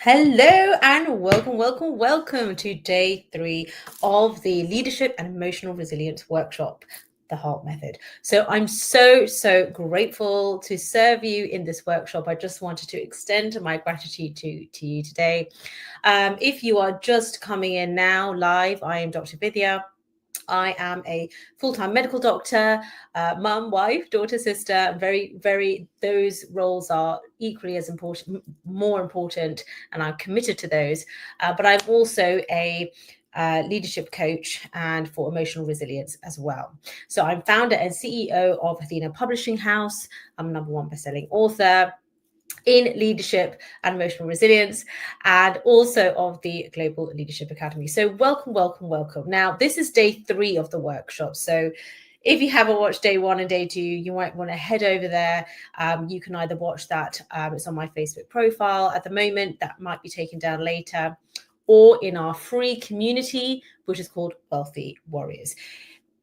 Hello and welcome to day 3 of the Leadership and Emotional Resilience Workshop, the Heart Method. So I'm so grateful to serve you in this workshop. I just wanted to extend my gratitude to you today. If you are just coming in now live, I am Dr. Vidya. I am a full-time medical doctor, mum, wife, daughter, sister. Those roles are equally as important, more important, and I'm committed to those. But I'm also a leadership coach and for emotional resilience as well. So I'm founder and CEO of Athena Publishing House. I'm a #1 bestselling author in leadership and emotional resilience, and also of the Global Leadership Academy. So welcome. Now, this is day 3 of the workshop. So if you haven't watched day 1 and day 2, you might want to head over there. You can either watch that, it's on my Facebook profile at the moment, that might be taken down later, or in our free community, which is called Wealthy Warriors.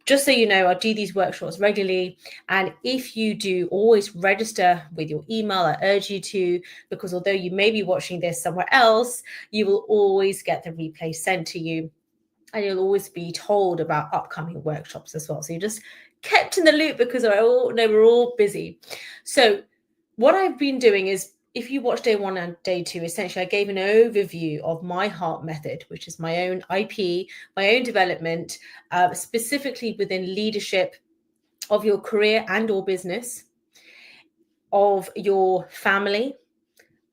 Just so you know, I do these workshops regularly. And if you do, always register with your email. I urge you to, because although you may be watching this somewhere else, you will always get the replay sent to you. And you'll always be told about upcoming workshops as well. So you're just kept in the loop because I all know we're all busy. So what I've been doing is, if you watch day 1 and day 2, essentially I gave an overview of my heart method, which is my own IP, my own development, specifically within leadership of your career and or business, of your family,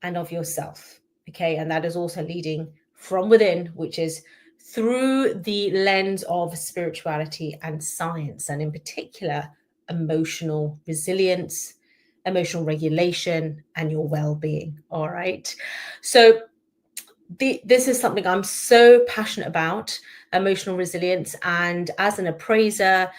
and of yourself. Okay, and that is also leading from within, which is through the lens of spirituality and science, and in particular, emotional resilience, emotional regulation, and your well-being. All right. So this is something I'm so passionate about, emotional resilience. And as an appraiser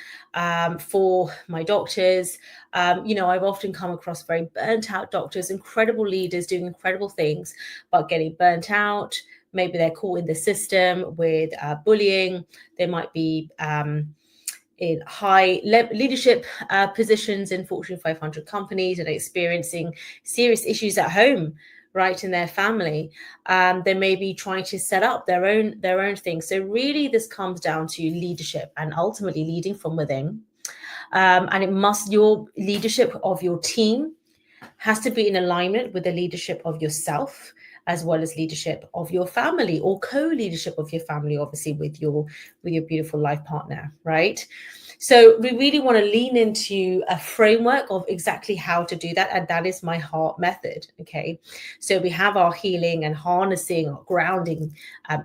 for my doctors, I've often come across very burnt out doctors, incredible leaders doing incredible things, but getting burnt out. Maybe they're caught in the system with bullying. They might be in high leadership positions in Fortune 500 companies and experiencing serious issues at home, right, in their family. They may be trying to set up their own thing. So really, this comes down to leadership and ultimately leading from within. And your leadership of your team has to be in alignment with the leadership of yourself, as well as leadership of your family, or co-leadership of your family, obviously with your beautiful life partner, right? So we really want to lean into a framework of exactly how to do that, and that is my heart method. Okay, so we have our healing and harnessing, our grounding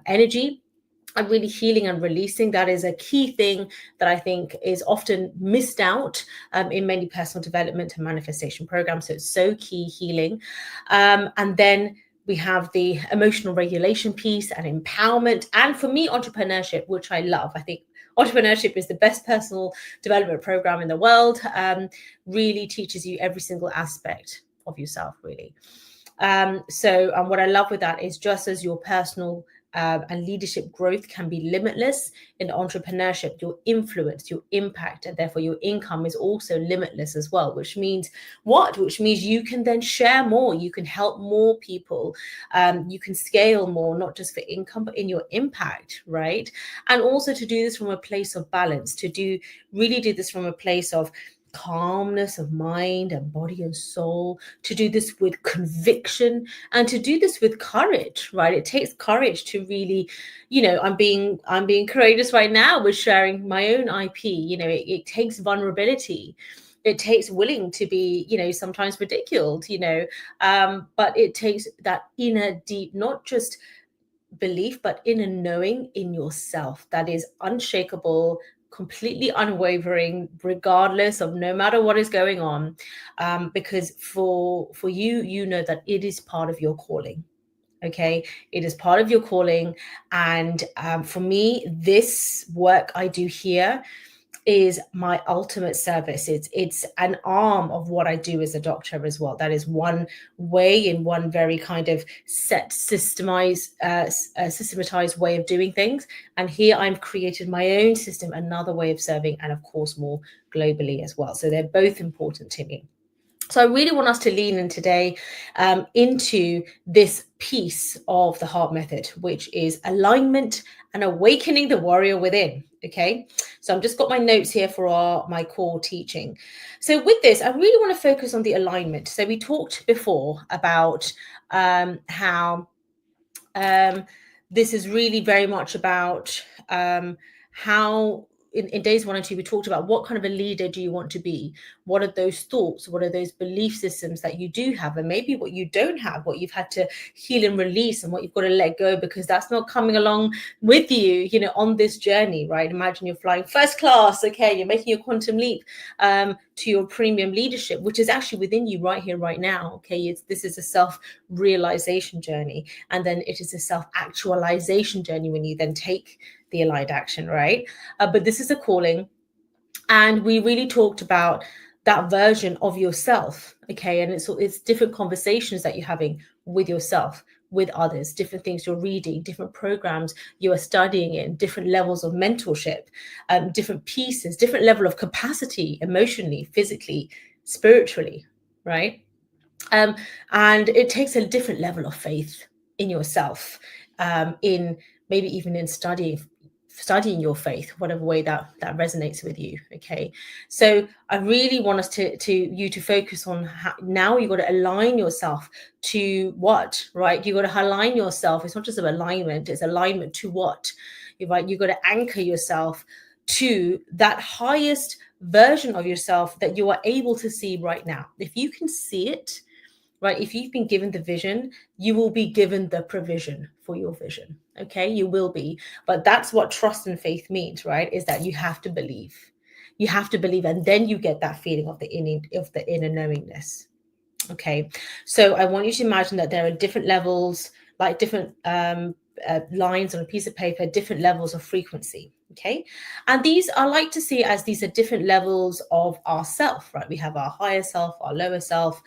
energy, and really healing and releasing. That is a key thing that I think is often missed out in many personal development and manifestation programs. So it's so key, healing. And then we have the emotional regulation piece and empowerment. And for me, entrepreneurship, which I love. I think entrepreneurship is the best personal development program in the world. Really teaches you every single aspect of yourself, really. So what I love with that is, just as your personal and leadership growth can be limitless, in entrepreneurship, your influence, your impact, and therefore your income is also limitless as well, which means you can then share more, you can help more people, you can scale more, not just for income, but in your impact, right? And also to do this from a place of balance, really do this from a place of calmness of mind and body and soul, to do this with conviction, and to do this with courage, right? It takes courage to really, I'm being courageous right now with sharing my own IP. It takes vulnerability. It takes willing to be, sometimes ridiculed, but it takes that inner deep, not just belief, but inner knowing in yourself that is unshakable, completely unwavering, regardless of no matter what is going on, because for you know that it is part of your calling. Okay, it is part of your calling. And for me, this work I do here is my ultimate service. It's an arm of what I do as a doctor as well. That is one way, in one very kind of systematized way of doing things. And here I've created my own system, another way of serving, and of course more globally as well. So they're both important to me. So I really want us to lean in today into this piece of the heart method, which is alignment and awakening the warrior within. Okay, so I've just got my notes here for my core teaching. So with this, I really want to focus on the alignment. So we talked before about how this is really very much about how in days 1 and 2 we talked about what kind of a leader do you want to be, what are those thoughts, what are those belief systems that you do have, and maybe what you don't have, what you've had to heal and release, and what you've got to let go because that's not coming along with you, on this journey, right? Imagine you're flying first class, okay, you're making your quantum leap to your premium leadership, which is actually within you right here right now. Okay, this is a self-realization journey, and then it is a self-actualization journey when you then take the aligned action, right? But this is a calling, and we really talked about that version of yourself, okay? And it's different conversations that you're having with yourself, with others, different things you're reading, different programs you are studying in, different levels of mentorship, different pieces, different level of capacity, emotionally, physically, spiritually, right? And it takes a different level of faith in yourself, in maybe even in studying your faith, whatever way that resonates with you. Okay, so I really want us to focus on how now you got to align yourself to what, right? You got to align yourself. It's not just about alignment, it's alignment to what, right? You got to anchor yourself to that highest version of yourself that you are able to see right now. If you can see it, right? If you've been given the vision, you will be given the provision for your vision. Okay, you will be. But that's what trust and faith means, right? Is that you have to believe. You have to believe, and then you get that feeling of the inner knowingness. Okay, so I want you to imagine that there are different levels, like different lines on a piece of paper, different levels of frequency. Okay, and these I like to see as these are different levels of ourself, right? We have our higher self, our lower self,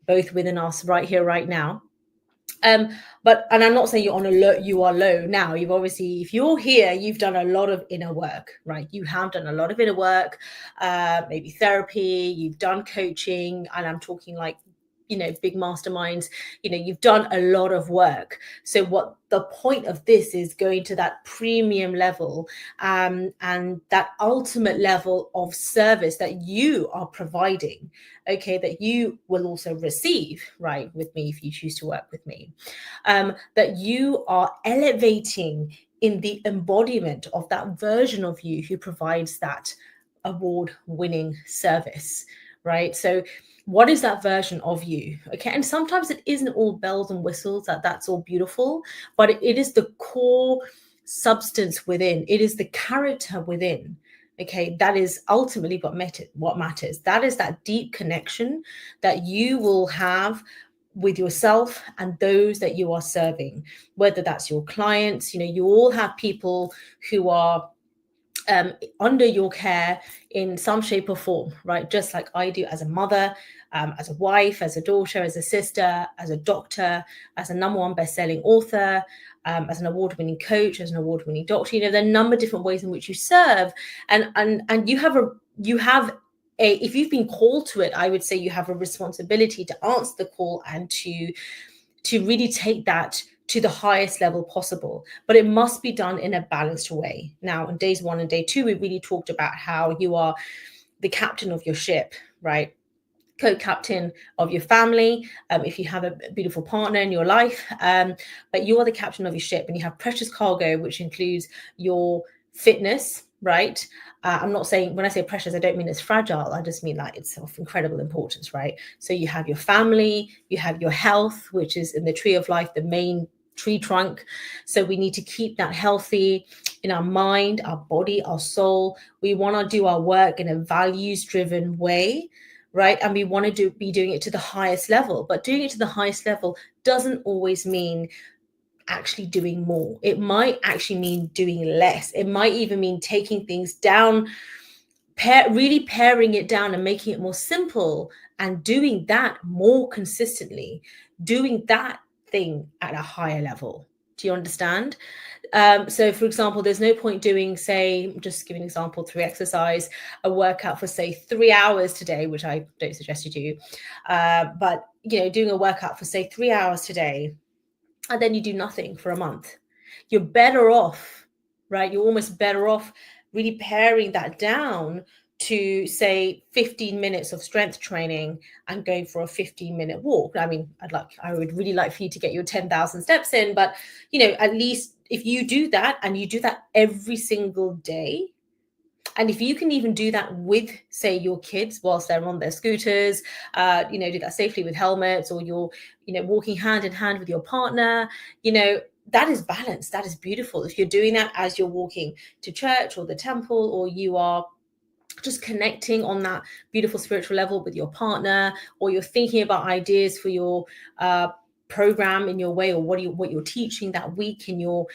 both within us right here, right now. But I'm not saying you're on a low, you are low now. You've obviously, if you're here, you've done a lot of inner work, right? You have done a lot of inner work, maybe therapy, you've done coaching, and I'm talking like, big masterminds, you've done a lot of work. So what the point of this is going to that premium level, and that ultimate level of service that you are providing, okay, that you will also receive, right, with me if you choose to work with me, that you are elevating in the embodiment of that version of you who provides that award-winning service, right? So what is that version of you? Okay, and sometimes it isn't all bells and whistles, that's all beautiful, but it is the core substance within, it is the character within. Okay, that is ultimately what matters. That is that deep connection that you will have with yourself and those that you are serving, whether that's your clients. You all have people who are under your care in some shape or form, right? Just like I do as a mother, as a wife, as a daughter, as a sister, as a doctor, as a number 1 best-selling author, as an award-winning coach, as an award-winning doctor. There are a number of different ways in which you serve, and you have if you've been called to it, I would say you have a responsibility to answer the call and to really take that to the highest level possible, but it must be done in a balanced way. Now, in days 1 and day 2, we really talked about how you are the captain of your ship, right? Co-captain of your family, if you have a beautiful partner in your life, but you are the captain of your ship, and you have precious cargo, which includes your fitness, right? I'm not saying, when I say precious, I don't mean it's fragile. I just mean like it's of incredible importance, right? So you have your family, you have your health, which is in the tree of life, the main tree trunk. So we need to keep that healthy in our mind, our body, our soul. We want to do our work in a values-driven way, right? And we want to be doing it to the highest level. But doing it to the highest level doesn't always mean actually doing more. It might actually mean doing less. It might even mean taking things down, really paring it down and making it more simple, and doing that more consistently, doing that thing at a higher level. Do you understand? So for example, there's no point doing, say, just giving an example, through exercise, a workout for say 3 hours today, which I don't suggest you do. But doing a workout for say 3 hours today, and then you do nothing for a month. You're better off, right? You're almost better off really paring that down to say 15 minutes of strength training and going for a 15-minute walk. I mean, I would really like for you to get your 10,000 steps in, but at least if you do that and you do that every single day, and if you can even do that with, say, your kids whilst they're on their scooters, do that safely with helmets, or you're, walking hand in hand with your partner, that is balance. That is beautiful. If you're doing that as you're walking to church or the temple, or you are just connecting on that beautiful spiritual level with your partner, or you're thinking about ideas for your program in your way, or what you're teaching that week in your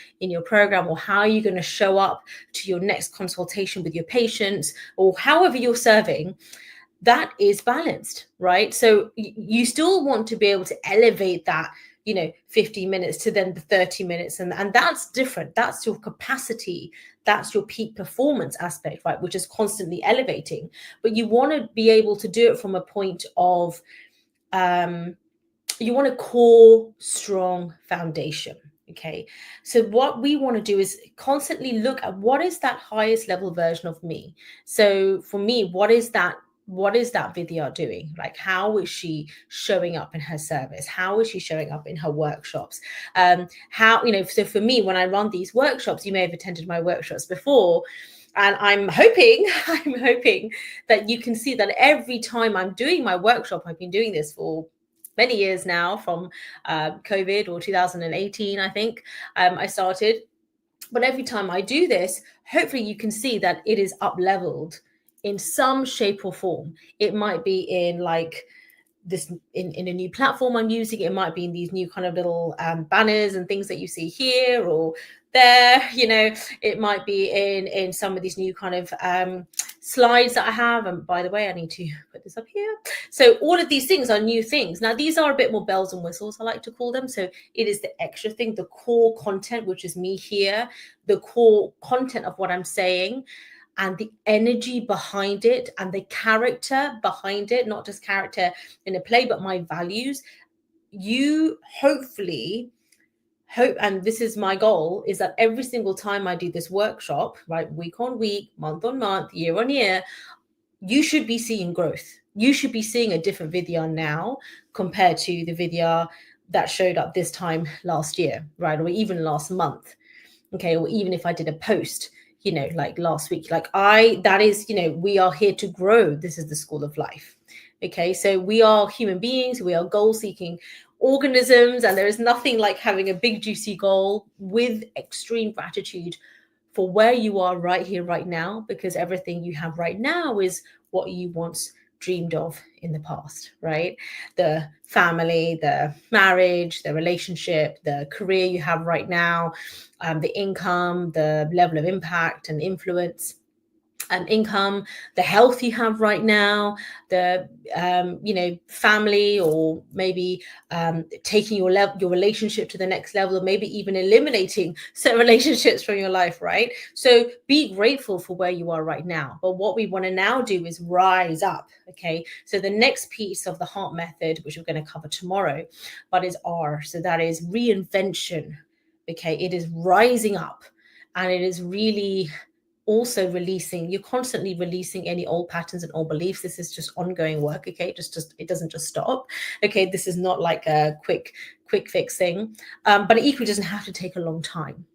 program, or how you're going to show up to your next consultation with your patients, or however you're serving, that is balanced, right? So you still want to be able to elevate that 15 minutes to then the 30 minutes, and that's different. That's your capacity, that's your peak performance aspect, right, which is constantly elevating. But you want to be able to do it from a point of you want a core strong foundation. Okay, so what we want to do is constantly look at what is that highest level version of me. So for me, what is that Vidya doing? Like, how is she showing up in her service? How is she showing up in her workshops? So for me, when I run these workshops, you may have attended my workshops before, and I'm hoping that you can see that every time I'm doing my workshop, I've been doing this for many years now, from COVID, or 2018, I think I started. But every time I do this, hopefully you can see that it is up leveled in some shape or form. It might be in like this in a new platform I'm using. It might be in these new kind of little banners and things that you see here or there. It might be in some of these new kind of slides that I have. And by the way, I need to put this up here. So all of these things are new things. Now, these are a bit more bells and whistles, I like to call them. So it is the extra thing, the core content, which is me here, the core content of what I'm saying, and the energy behind it, and the character behind it, not just character in a play, but my values. You hopefully hope, and this is my goal, is that every single time I do this workshop, right, week on week, month on month, year on year, you should be seeing growth. You should be seeing a different Vidya now compared to the Vidya that showed up this time last year, right, or even last month. Okay, or even if I did a post, like last week, we are here to grow. This is the school of life. Okay, so we are human beings, we are goal-seeking organisms, and there is nothing like having a big juicy goal with extreme gratitude for where you are right here, right now, because everything you have right now is what you once dreamed of in the past, right? The family, the marriage, the relationship, the career you have right now, the income, the level of impact and influence and income, the health you have right now, the family, or maybe taking your relationship to the next level, or maybe even eliminating certain relationships from your life, right? So be grateful for where you are right now. But what we want to now do is rise up. Okay, so the next piece of the heart method, which we're going to cover tomorrow, but is R. So that is reinvention. Okay, it is rising up, and it is really also releasing. You're constantly releasing any old patterns and old beliefs. This is just ongoing work. Okay, just it doesn't just stop. Okay, this is not like a quick fix thing, but it equally doesn't have to take a long time.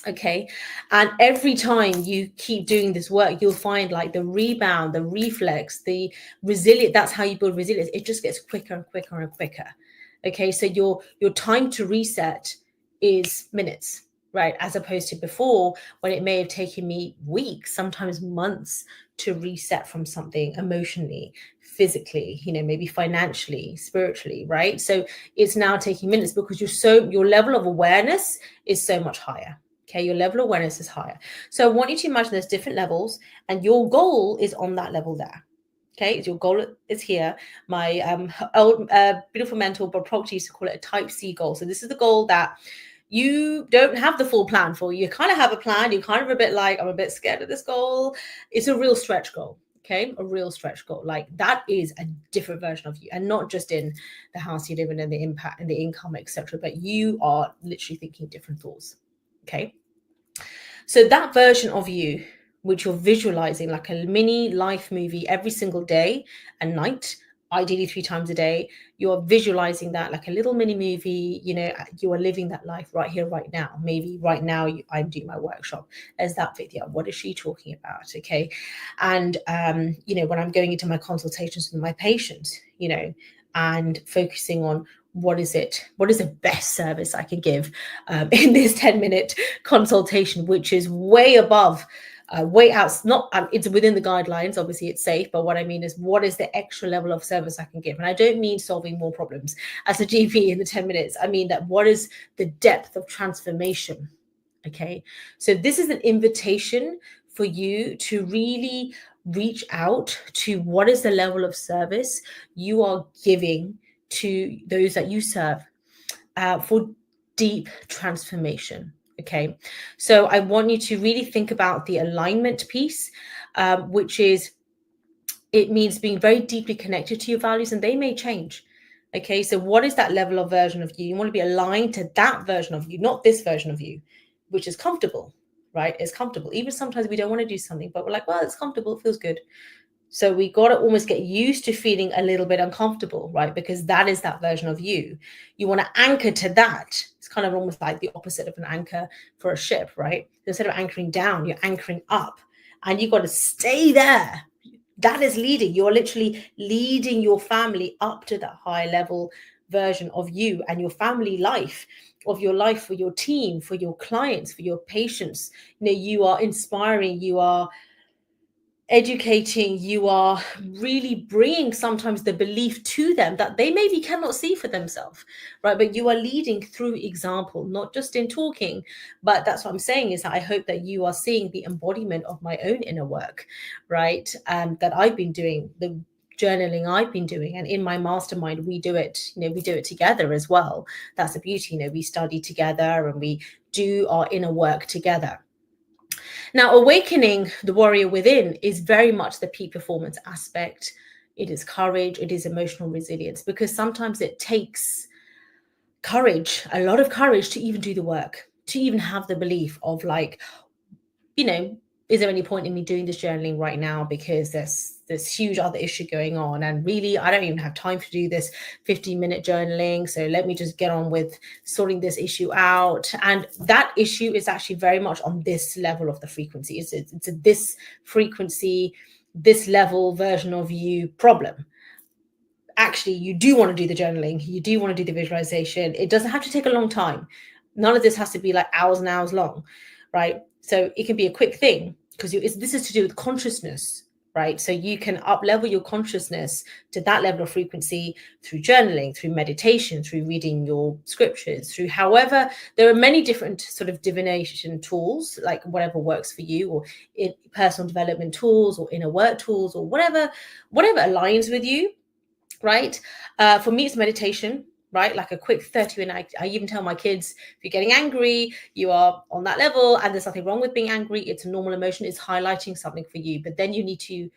Okay, and every time you keep doing this work, you'll find like the rebound, the reflex, the resilience. That's how you build resilience. It just gets quicker and quicker and quicker. Okay, so your time to reset is minutes, right? As opposed to before, when it may have taken me weeks, sometimes months, to reset from something emotionally, physically, maybe financially, spiritually, right? So it's now taking minutes because your level of awareness is so much higher. Okay, your level of awareness is higher. So I want you to imagine there's different levels, and your goal is on that level there. Okay, your goal is here. My old beautiful mentor Bob Proctor used to call it a type C goal. So this is the goal that you don't have the full plan for. You kind of have a plan. You're kind of a bit like, I'm a bit scared of this goal. It's a real stretch goal. Okay, a real stretch goal. Like that is a different version of you, and not just in the house you live in and the impact and the income, etc. But you are literally thinking different thoughts. Okay, so that version of you, which you're visualizing like a mini life movie every single day and night, ideally 3 times a day, you're visualizing that like a little mini movie. You are living that life right here, right now. Maybe right now I'm doing my workshop as that video. What is she talking about? Okay. And, when I'm going into my consultations with my patients, and focusing on what is the best service I can give in this 10-minute consultation, which is way above, way out, not it's within the guidelines. Obviously it's safe, but what I mean is, what is the extra level of service I can give? And I don't mean solving more problems as a GP in the 10 minutes. I mean that what is the depth of transformation? Okay, so this is an invitation for you to really reach out to what is the level of service you are giving to those that you serve, for deep transformation. Okay, so I want you to really think about the alignment piece, which is, it means being very deeply connected to your values, and they may change. Okay, so what is that level of version of you? You want to be aligned to that version of you, not this version of you, which is comfortable, right? It's comfortable. Even sometimes we don't want to do something, but we're like, well, it's comfortable, it feels good. So we got to almost get used to feeling a little bit uncomfortable, right? Because that is that version of you. You want to anchor to that. It's kind of almost like the opposite of an anchor for a ship, right? Instead of anchoring down, you're anchoring up, and you've got to stay there. That is leading. You're literally leading your family up to that high level version of you and your family life, of your life, for your team, for your clients, for your patients. You are inspiring, you are educating, you are really bringing sometimes the belief to them that they maybe cannot see for themselves, right? But you are leading through example, not just in talking. But that's what I'm saying, is that I hope that you are seeing the embodiment of my own inner work, right? That I've been doing, the journaling I've been doing, and in my mastermind we do it, we do it together as well. That's the beauty, we study together and we do our inner work together. Now, awakening the warrior within is very much the peak performance aspect. It is courage, it is emotional resilience, because sometimes it takes courage, a lot of courage, to even do the work, to even have the belief of like, is there any point in me doing this journaling right now, because there's this huge other issue going on, and really I don't even have time to do this 15-minute journaling, so let me just get on with sorting this issue out. And that issue is actually very much on this level of the frequency. It's a this frequency, this level version of you problem. Actually, you do want to do the journaling, you do want to do the visualization. It doesn't have to take a long time. None of this has to be like hours and hours long, right? So it can be a quick thing, because this is to do with consciousness, right? So you can up level your consciousness to that level of frequency through journaling, through meditation, through reading your scriptures, through however, there are many different sort of divination tools, like whatever works for you, or personal development tools, or inner work tools, or whatever aligns with you, right? For me, it's meditation, right? Like a quick 30-minute. I even tell my kids, if you're getting angry, you are on that level, and there's nothing wrong with being angry. It's a normal emotion. It's highlighting something for you. But then you need to,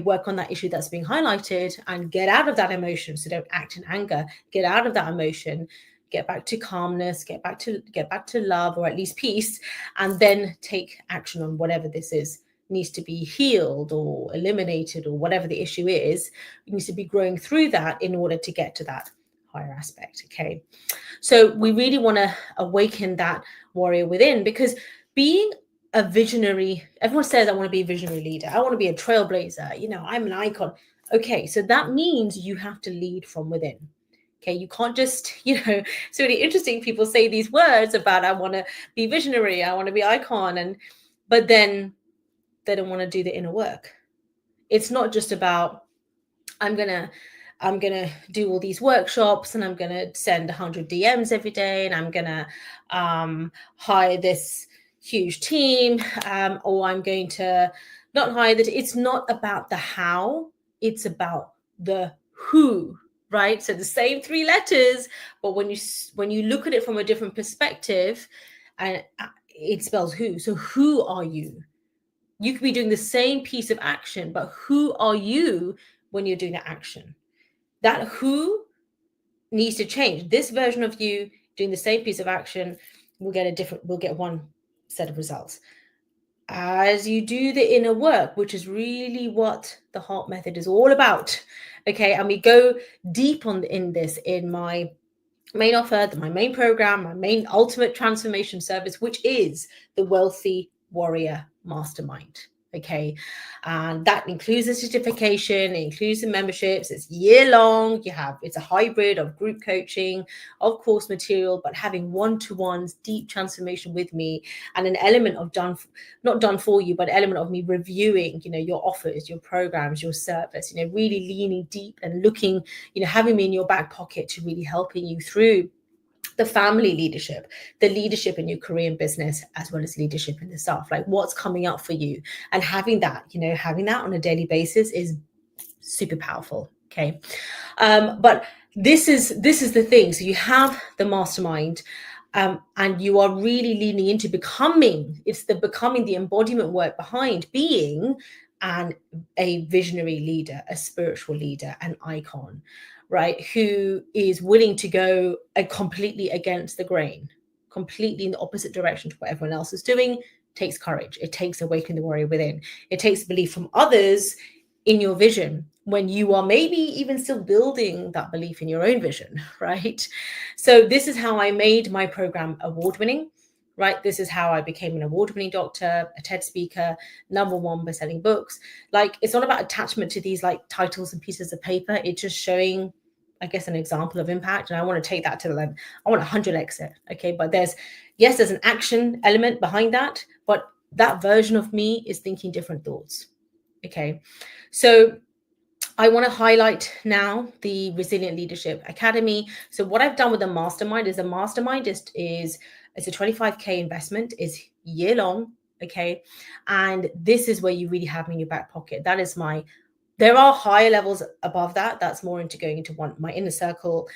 work on that issue that's being highlighted and get out of that emotion. So don't act in anger. Get out of that emotion. Get back to calmness. Get back to love, or at least peace, and then take action on whatever this is, needs to be healed or eliminated, or whatever the issue is. It needs to be growing through that in order to get to that higher aspect. Okay, so we really want to awaken that warrior within, because being a visionary, everyone says, I want to be a visionary leader, I want to be a trailblazer, I'm an icon. Okay, so that means you have to lead from within. Okay, you can't just, it's really interesting. People say these words about, I want to be visionary, I want to be icon, but then they don't want to do the inner work. It's not just about, I'm gonna do all these workshops, and I'm gonna send 100 DMs every day, and I'm gonna hire this huge team, or I'm going to not hire that. It's not about the how, it's about the who. right? So the same three letters, but when you look at it from a different perspective, and it spells who. So who are you? You could be doing the same piece of action, but who are you when you're doing that action? That who needs to change. This version of you doing the same piece of action will get one set of results. As you do the inner work, which is really what the heart method is all about. Okay, and we go deep in this in my main offer, my main program, my main ultimate transformation service, which is the Wealthy Warrior Mastermind. Okay, and that includes the certification, it includes the memberships. It's year long. It's a hybrid of group coaching, of course material, but having one-to-ones, deep transformation with me, and an element of not done for you, but an element of me reviewing, your offers, your programs, your service, really leaning deep and looking, having me in your back pocket to really helping you through the family leadership, the leadership in your career and business, as well as leadership in the self, like what's coming up for you. And having that on a daily basis is super powerful. Okay. But this is the thing. So you have the mastermind, and you are really leaning into becoming the embodiment work behind being a visionary leader, a spiritual leader, an icon, right? Who is willing to go completely against the grain, completely in the opposite direction to what everyone else is doing. Takes courage. It takes awakening the warrior within. It takes belief from others in your vision when you are maybe even still building that belief in your own vision, right? So this is how I made my program award-winning, right? This is how I became an award-winning doctor, a TED speaker, #1 best-selling books. Like, it's not about attachment to these like titles and pieces of paper. It's just showing, I guess, an example of impact. And I want to take that to the level. I want 100x it. Okay. But there's an action element behind that, but that version of me is thinking different thoughts. Okay. So I want to highlight now the Resilient Leadership Academy. So what I've done with the mastermind is it's a 25K investment, is year long. Okay. And this is where you really have me in your back pocket. There are higher levels above that. That's more into going into my inner circle,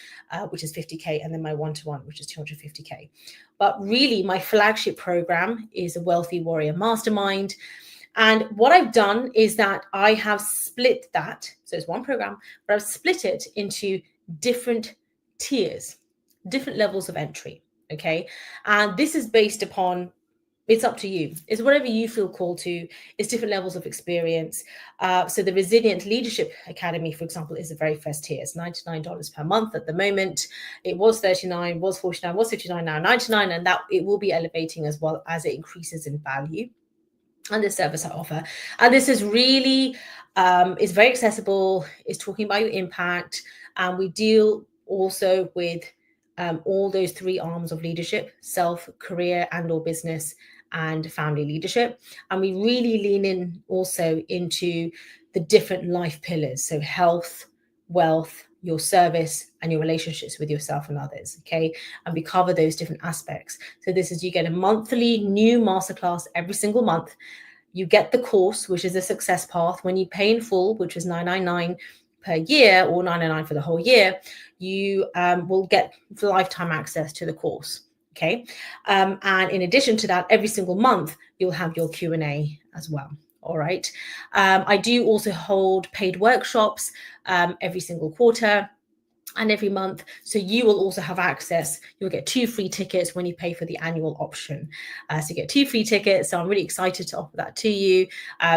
which is 50K, and then my one-to-one, which is 250K. But really, my flagship program is a Wealthy Warrior Mastermind. And what I've done is that I have split that. So it's one program, but I've split it into different tiers, different levels of entry. Okay. And this is based upon, it's up to you. It's whatever you feel called to. It's different levels of experience. So the Resilient Leadership Academy, for example, is the very first tier. It's $99 per month at the moment. It was $39, was $49, was $59, now $99, and that it will be elevating as well as it increases in value. And the service I offer. And this is really, it's very accessible. It's talking about your impact. And we deal also with all those three arms of leadership: self, career, and or business, and family leadership. And we really lean in also into the different life pillars. So health, wealth, your service, and your relationships with yourself and others. Okay. And we cover those different aspects. So you get a monthly new masterclass every single month. You get the course, which is a success path. When you pay in full, which is $999 per year, or $999 for the whole year, you will get lifetime access to the course. Okay. And in addition to that, every single month, you'll have your Q&A as well. All right. I do also hold paid workshops every single quarter and every month. So you will also have access. You'll get 2 free tickets when you pay for the annual option. So you get 2 free tickets. So I'm really excited to offer that to you.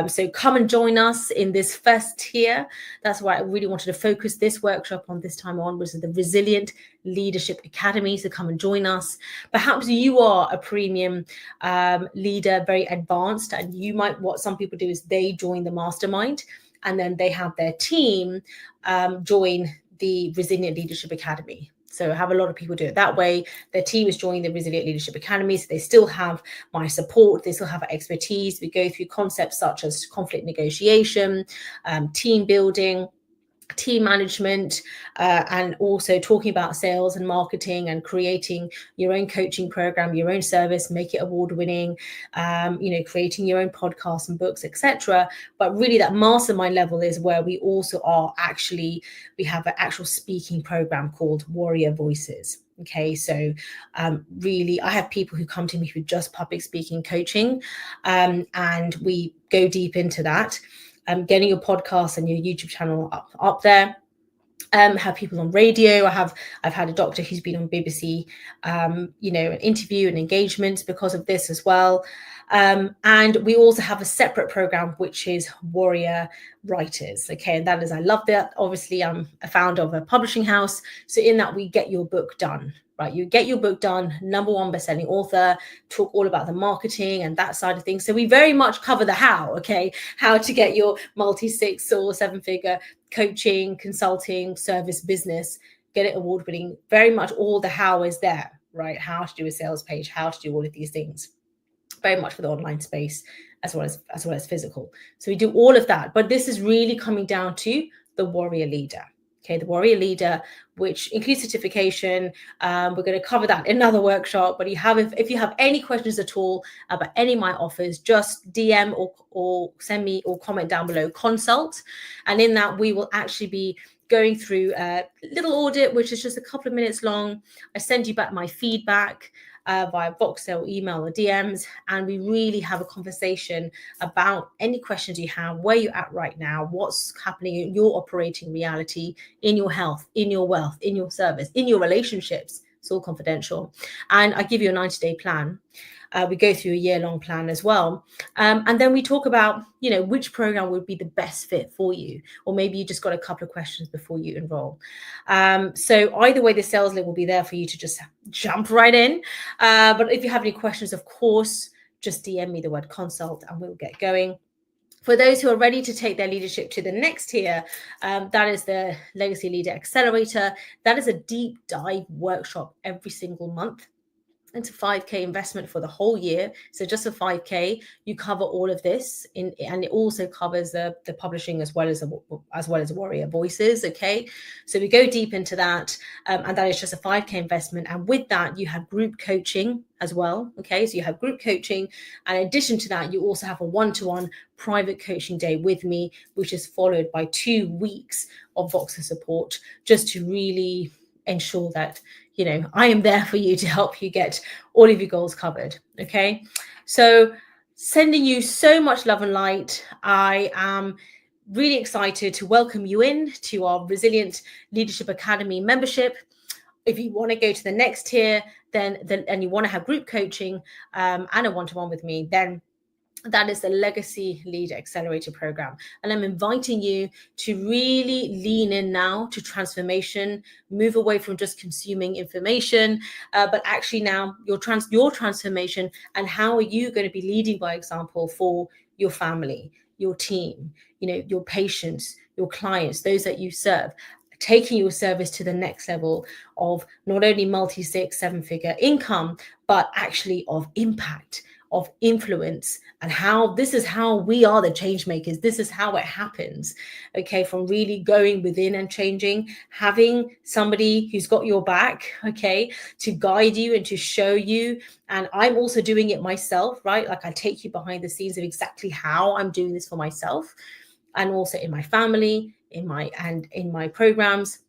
So come and join us in this first tier. That's why I really wanted to focus this workshop on this time on, was the Resilient Leadership Academy. So come and join us. Perhaps you are a premium leader, very advanced, and what some people do is they join the mastermind, and then they have their team join the Resilient Leadership Academy. So I have a lot of people do it that way. Their team is joining the Resilient Leadership Academy. So they still have my support. They still have expertise. We go through concepts such as conflict negotiation, team building, team management, and also talking about sales and marketing and creating your own coaching program, your own service, make it award winning, creating your own podcasts and books, etc. But really that mastermind level is where we also are actually, we have an actual speaking program called Warrior Voices. Okay, so really, I have people who come to me who just public speaking coaching, and we go deep into that. Getting your podcast and your YouTube channel up there. Have people on radio. I've had a doctor who's been on BBC, an interview and engagement because of this as well. And we also have a separate program which is Warrior Writers. Okay, and that is, I love that. Obviously, I'm a founder of a publishing house, so in that we get your book done. Right, you get your book done, #1 best-selling author, talk all about the marketing and that side of things. So we very much cover the how, okay? How to get your multi-6 or 7-figure coaching, consulting, service business, get it award-winning. Very much all the how is there, right? How to do a sales page, how to do all of these things. Very much for the online space as well as physical. So we do all of that, but this is really coming down to the warrior leader. Okay, the warrior leader, which includes certification. We're going to cover that in another workshop. But if you have any questions at all about any of my offers, just DM or send me or comment down below consult. And in that, we will actually be going through a little audit, which is just a couple of minutes long. I send you back my feedback via Voxel, email, or DMs, and we really have a conversation about any questions you have, where you're at right now, what's happening in your operating reality, in your health, in your wealth, in your service, in your relationships. It's all confidential. And I give you a 90-day plan. We go through a year-long plan as well. And then we talk about, which program would be the best fit for you. Or maybe you just got a couple of questions before you enroll. So either way, the sales link will be there for you to just jump right in. But if you have any questions, of course, just DM me the word consult and we'll get going. For those who are ready to take their leadership to the next tier, that is the Legacy Leader Accelerator. That is a deep dive workshop every single month. It's a 5K investment for the whole year. So just a 5K, you cover all of this and it also covers the publishing as well as Warrior Voices. Okay, so we go deep into that, and that is just a 5K investment. And with that, you have group coaching as well. Okay, so you have group coaching, and in addition to that, you also have a one-to-one private coaching day with me, which is followed by 2 weeks of Voxer support, just to really ensure that I am there for you to help you get all of your goals covered. Okay, so sending you so much love and light. I am really excited to welcome you in to our Resilient Leadership Academy membership. If you want to go to the next tier, and you want to have group coaching and a one-to-one with me, then that is the Legacy Leader Accelerator program. And I'm inviting you to really lean in now to transformation, move away from just consuming information, but actually now your transformation, and how are you going to be leading by example for your family, your team, your patients, your clients, those that you serve, taking your service to the next level of not only multi-6, 7-figure income, but actually of impact, of influence, and how this is how we are the change makers. This is how it happens. Okay, from really going within and changing, having somebody who's got your back, okay, to guide you and to show you. And I'm also doing it myself, right? Like I take you behind the scenes of exactly how I'm doing this for myself, and also in my family, in my programs.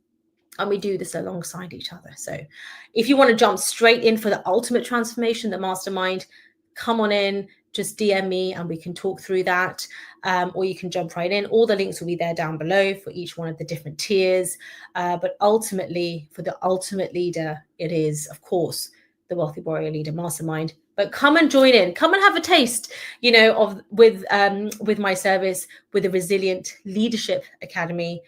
And we do this alongside each other. So if you want to jump straight in for the ultimate transformation, the mastermind, come on in, just DM me and we can talk through that. Or you can jump right in. All the links will be there down below for each one of the different tiers. But ultimately, for the ultimate leader, it is, of course, the Wealthy Warrior Leader Mastermind. But come and join in. Come and have a taste, with my service, with the Resilient Leadership Academy.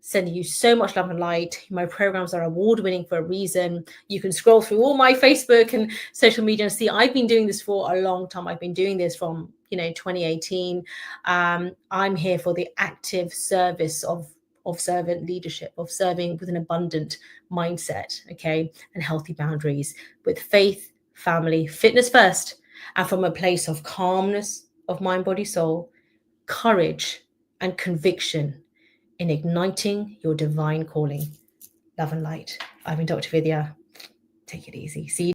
Sending you so much love and light. My programs are award-winning for a reason. You can scroll through all my Facebook and social media and see I've been doing this for a long time. I've been doing this from 2018. I'm here for the active service of servant leadership, of serving with an abundant mindset, okay, and healthy boundaries, with faith, family, fitness first, and from a place of calmness of mind, body, soul, courage, and conviction in igniting your divine calling. Love and light. I've been Dr. Vidya. Take it easy. See you.